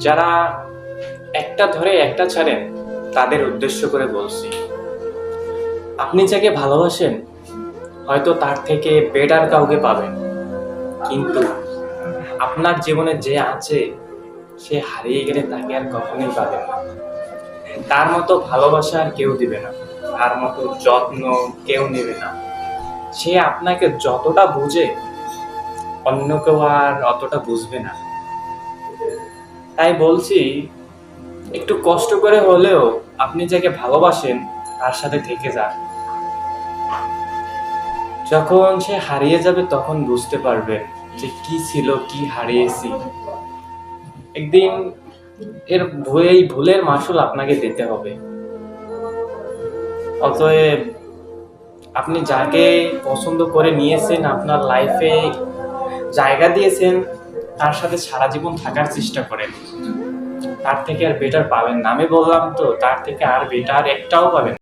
যারা একটা ধরে একটা ছাড়েন তাদের উদ্দেশ্য করে বলছি, আপনি যাকে ভালোবাসেন হয়তো তার থেকে বেটার কাউকে পাবেন, কিন্তু আপনার জীবনে যে আছে সে হারিয়ে গেলে তাকে আর কখনোই পাবেন না। তার মতো ভালোবাসা আর কেউ দিবে না, তার মতো যত্ন কেউ নেবে না। সে আপনাকে যতটা বুঝে অন্য কেউ আর অতটা বুঝবে না। তাই বলছি, একটু কষ্ট করে হলেও আপনি যাকে ভালোবাসেন তার সাথে থেকে যান। যখন সে হারিয়ে যাবে তখন বুঝতে পারবেন যে কি ছিল, কি হারিয়েছি। একদিন এই ভুলের মাসুল আপনাকে দিতে হবে। অতএব আপনি যাকে পছন্দ করে নিয়েছেন, আপনার লাইফে জায়গা দিয়েছেন, তার সাথে সারা জীবন থাকার চেষ্টা করেন। তার থেকে আর বেটার পাবেন না, আমি বললাম তো, তার থেকে আর বেটার একটাও পাবেন না।